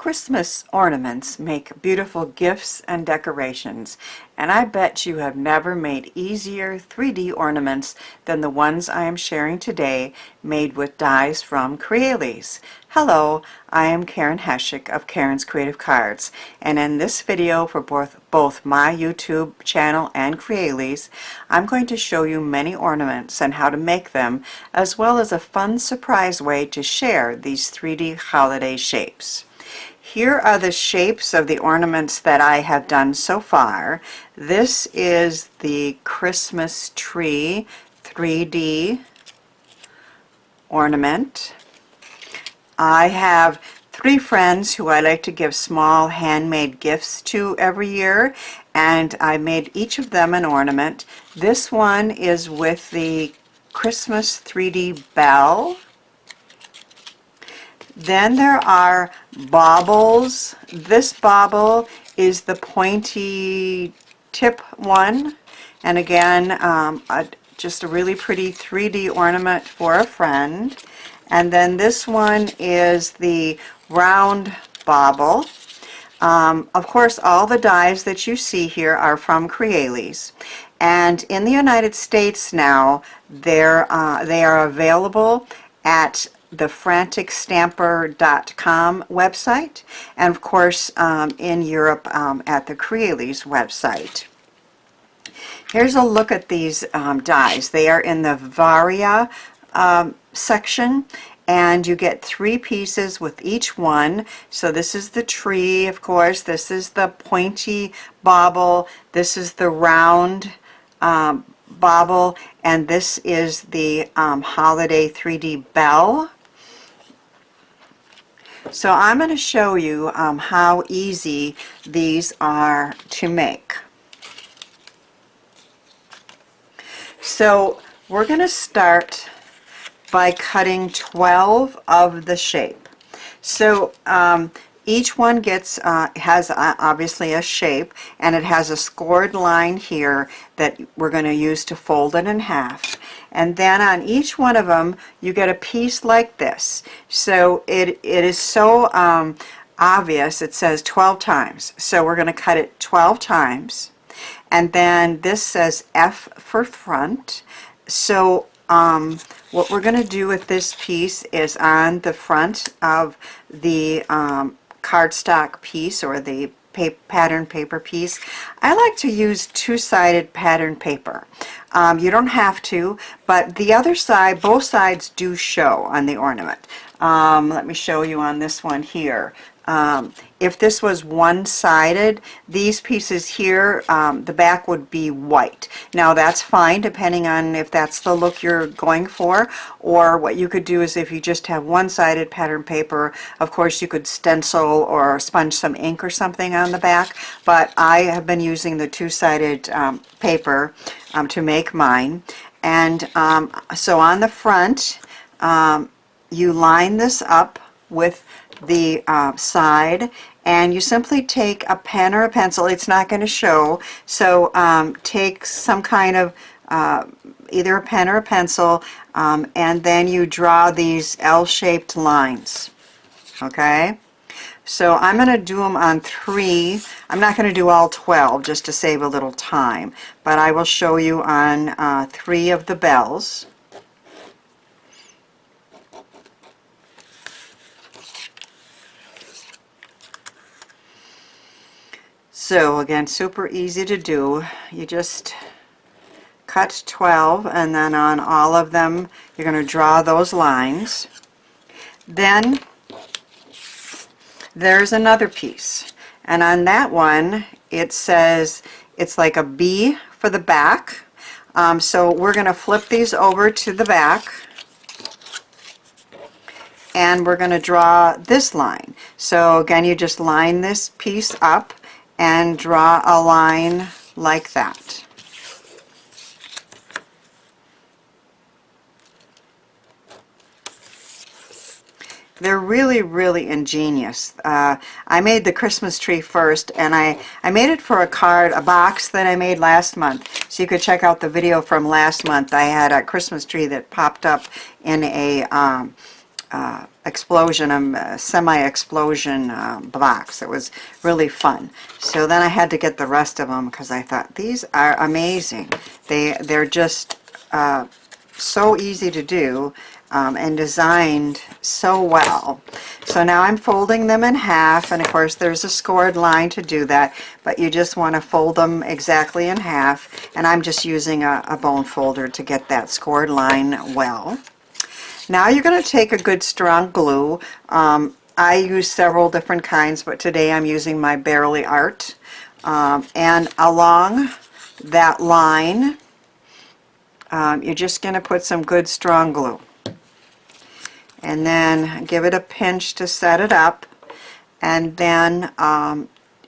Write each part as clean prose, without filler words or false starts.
Christmas ornaments make beautiful gifts and decorations, and I bet you have never made easier 3D ornaments than the ones I am sharing today, made with dies from Crealies. Hello, I am Karen Heshik of Karen's Creative Cards, and in this video for both my YouTube channel and Crealies, I'm going to show you many ornaments and how to make them, as well as a fun surprise way to share these 3D holiday shapes. Here are the shapes of the ornaments that I have done so far. This is the Christmas tree 3D ornament. I have 3 friends who I like to give small handmade gifts to every year, and I made each of them an ornament. This one is with the Christmas 3D bell. Then there are baubles. This bauble is the pointy tip one, and again just a really pretty 3D ornament for a friend. And then this one is the round bauble. Of course, all the dies that you see here are from Crealies, and in the United States now they are available at the franticstamper.com website, and of course in Europe at the Crealies website. Here's a look at these dies. They are in the Varia section, and you get 3 pieces with each one. So this is the tree, of course, this is the pointy bauble, this is the round bauble, and this is the holiday 3D bell. So I'm going to show you how easy these are to make. So we're going to start by cutting 12 of the shape. So each one gets has obviously a shape, and it has a scored line here that we're going to use to fold it in half. And then on each one of them you get a piece like this. So it is so obvious. It says 12 times. So we're going to cut it 12 times. And then this says F for front. So what we're going to do with this piece is on the front of the cardstock piece, or the pattern paper piece, I like to use 2-sided pattern paper. You don't have to, but the other side, both sides do show on the ornament. Let me show you on this one here. If this was one-sided, these pieces here, the back would be white. Now that's fine depending on if that's the look you're going for, or what you could do is if you just have one-sided pattern paper, of course you could stencil or sponge some ink or something on the back, but I have been using the 2-sided paper to make mine. And so on the front you line this up with the side, and you simply take a pen or a pencil. It's not going to show, so take some kind of either a pen or a pencil, and then you draw these L-shaped lines. Okay, so I'm going to do them on 3. I'm not going to do all 12 just to save a little time, but I will show you on 3 of the bells. So again, super easy to do. You just cut 12, and then on all of them you're going to draw those lines. Then there's another piece, and on that one it says it's like a B for the back. So we're going to flip these over to the back, and we're going to draw this line. So again, you just line this piece up and draw a line like that. They're really, really ingenious. I made the Christmas tree first, and I made it for a box that I made last month. So you could check out the video from last month. I had a Christmas tree that popped up in a explosion, semi-explosion blocks. It was really fun. So then I had to get the rest of them because I thought these are amazing. They're just so easy to do and designed so well. So now I'm folding them in half, and of course there's a scored line to do that, but you just want to fold them exactly in half, and I'm just using a bone folder to get that scored line well. Now you're going to take a good strong glue. I use several different kinds, but today I'm using my Barely Art. And along that line, you're just going to put some good strong glue. And then give it a pinch to set it up. And then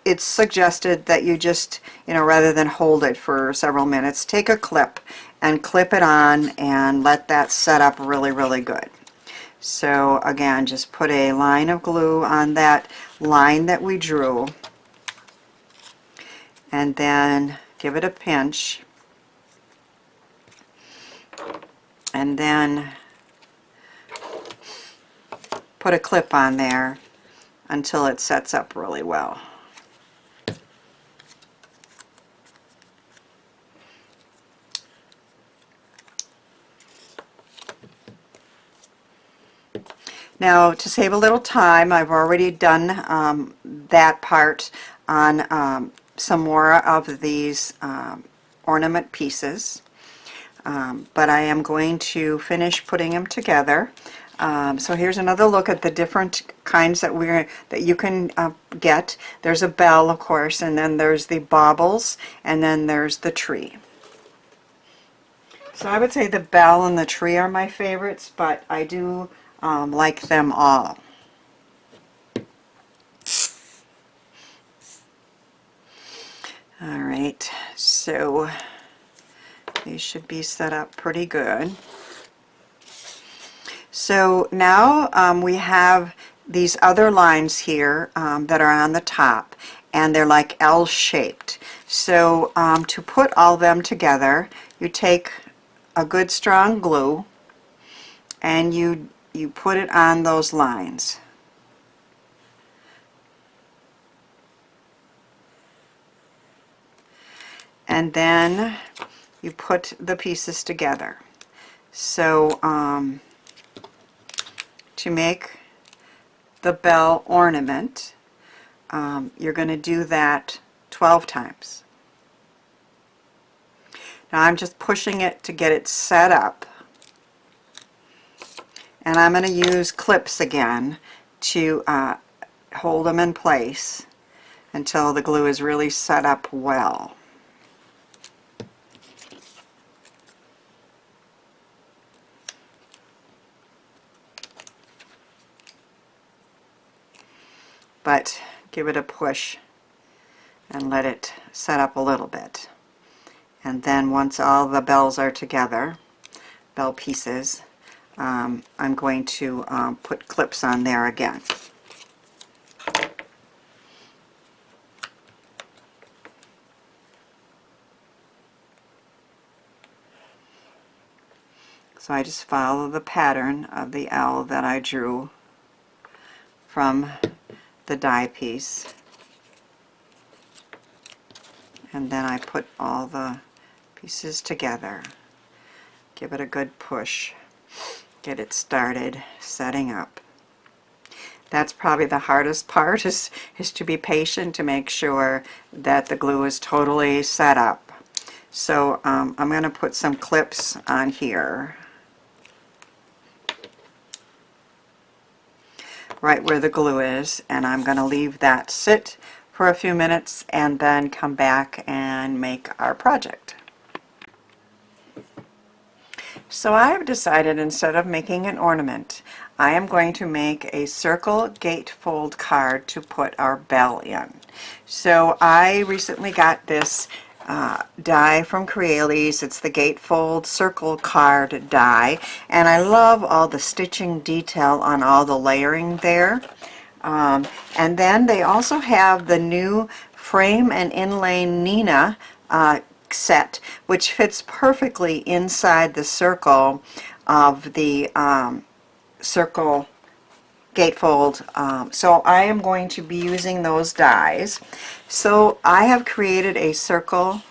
it's suggested that you just, rather than hold it for several minutes, take a clip and clip it on and let that set up really, really good. So again, just put a line of glue on that line that we drew, and then give it a pinch, and then put a clip on there until it sets up really well. Now, to save a little time, I've already done that part on some more of these ornament pieces, but I am going to finish putting them together. So here's another look at the different kinds that you can get. There's a bell, of course, and then there's the baubles, and then there's the tree. So I would say the bell and the tree are my favorites, but I do like them all. Alright, so these should be set up pretty good. So now we have these other lines here that are on the top, and they're like L-shaped. So to put all them together, you take a good strong glue and you put it on those lines. And then you put the pieces together. So to make the bell ornament, you're going to do that 12 times. Now I'm just pushing it to get it set up. And I'm going to use clips again to hold them in place until the glue is really set up well. But give it a push and let it set up a little bit. And then once all the bells are together, bell pieces, I'm going to put clips on there again. So I just follow the pattern of the L that I drew from the die piece, and then I put all the pieces together, give it a good push, get it started setting up. That's probably the hardest part, is to be patient to make sure that the glue is totally set up. So I'm going to put some clips on here, right where the glue is, and I'm going to leave that sit for a few minutes and then come back and make our project. So I've decided, instead of making an ornament, I am going to make a circle gatefold card to put our bell in. So I recently got this die from Crealies. It's the gatefold circle card die, and I love all the stitching detail on all the layering there. And then they also have the new frame and inlay Nina set, which fits perfectly inside the circle of the circle gatefold. So I am going to be using those dies. So I have created a circle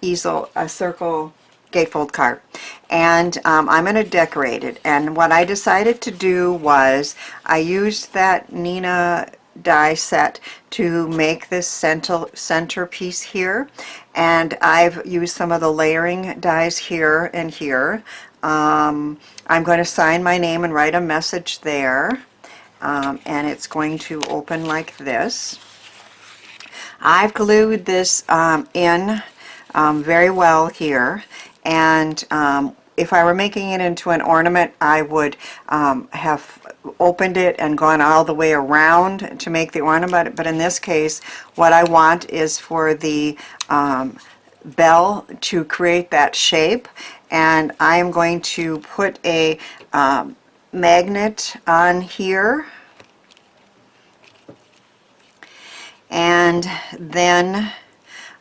easel, a circle gatefold card, and I'm going to decorate it. And what I decided to do was I used that Nina die set to make this centerpiece here, and I've used some of the layering dies here and here. I'm going to sign my name and write a message there, and it's going to open like this. I've glued this in very well here, and if I were making it into an ornament, I would have opened it and gone all the way around to make the ornament, but in this case what I want is for the bell to create that shape, and I am going to put a magnet on here, and then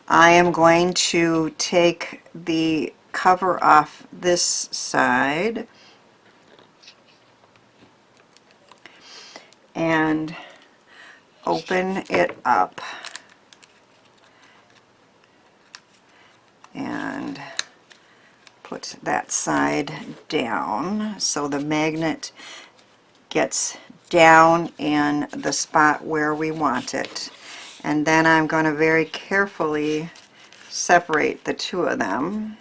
I am going to take the cover off this side and open it up and put that side down so the magnet gets down in the spot where we want it. And then I'm going to very carefully separate the two of them.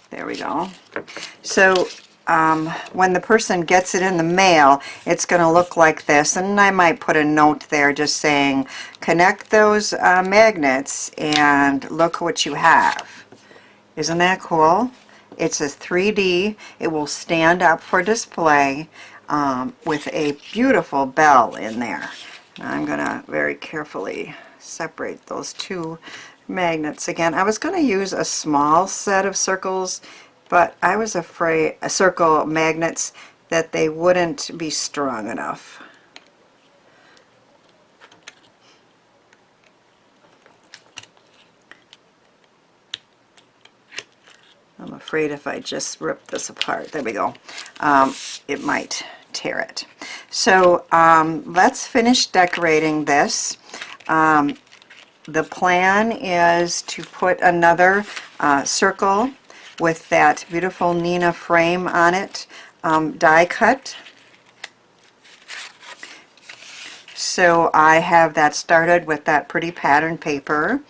There we go. So when the person gets it in the mail, it's going to look like this, and I might put a note there just saying connect those magnets and look what you have. Isn't that cool? It's a 3D. It will stand up for display with a beautiful bell in there. I'm going to very carefully separate those two magnets again. I was going to use a small set of circles, but I was afraid, circle magnets, that they wouldn't be strong enough. I'm afraid if I just rip this apart, there we go, it might tear it. So let's finish decorating this. The plan is to put another circle with that beautiful Nina frame on it, die cut. So I have that started with that pretty pattern paper,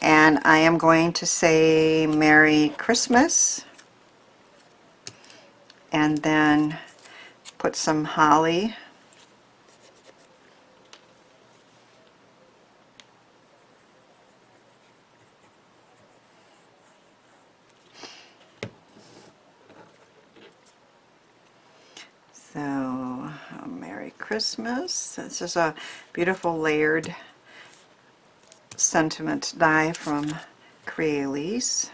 and I am going to say Merry Christmas, and then put some holly. So, Merry Christmas. This is a beautiful layered sentiment die from Crealies.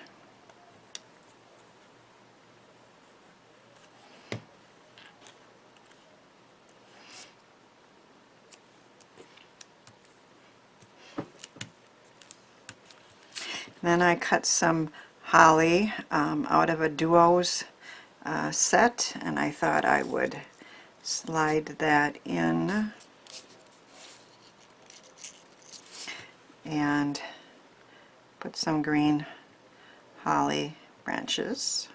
Then I cut some holly out of a Duos set, and I thought I would slide that in and put some green holly branches.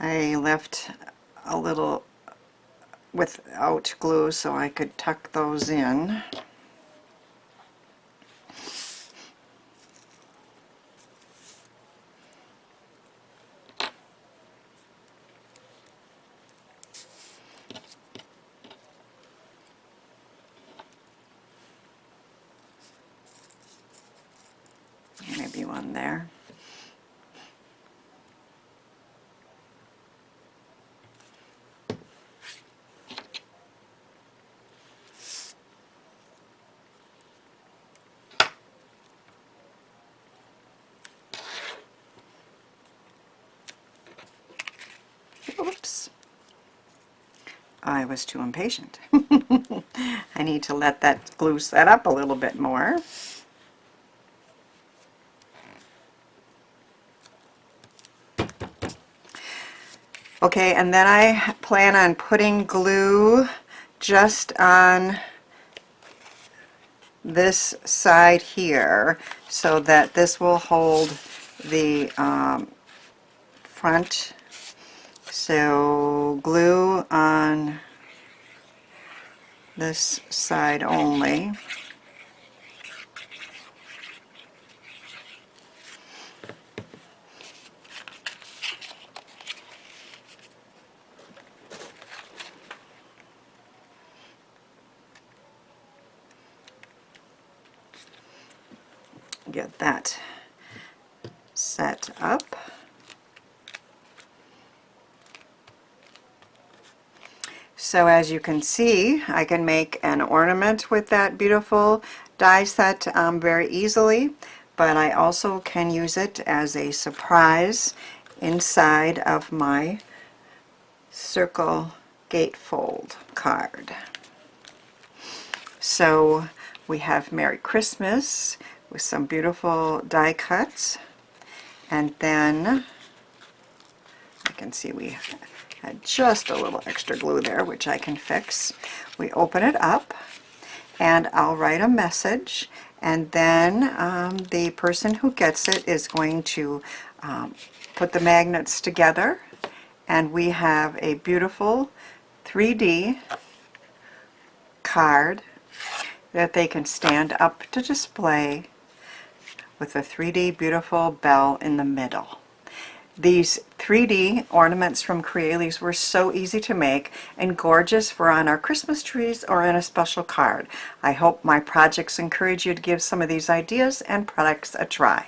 I left a little without glue so I could tuck those in. Maybe one there. Oops. I was too impatient. I need to let that glue set up a little bit more. Okay, and then I plan on putting glue just on this side here so that this will hold the front. So glue on this side only. Get that set up. So as you can see, I can make an ornament with that beautiful die set very easily, but I also can use it as a surprise inside of my circle gatefold card. So we have Merry Christmas with some beautiful die cuts, and then I can see we had just a little extra glue there, which I can fix. We open it up and I'll write a message, and then the person who gets it is going to put the magnets together, and we have a beautiful 3D card that they can stand up to display with a 3D beautiful bell in the middle. These 3D ornaments from Crealies were so easy to make and gorgeous for on our Christmas trees or in a special card. I hope my projects encourage you to give some of these ideas and products a try.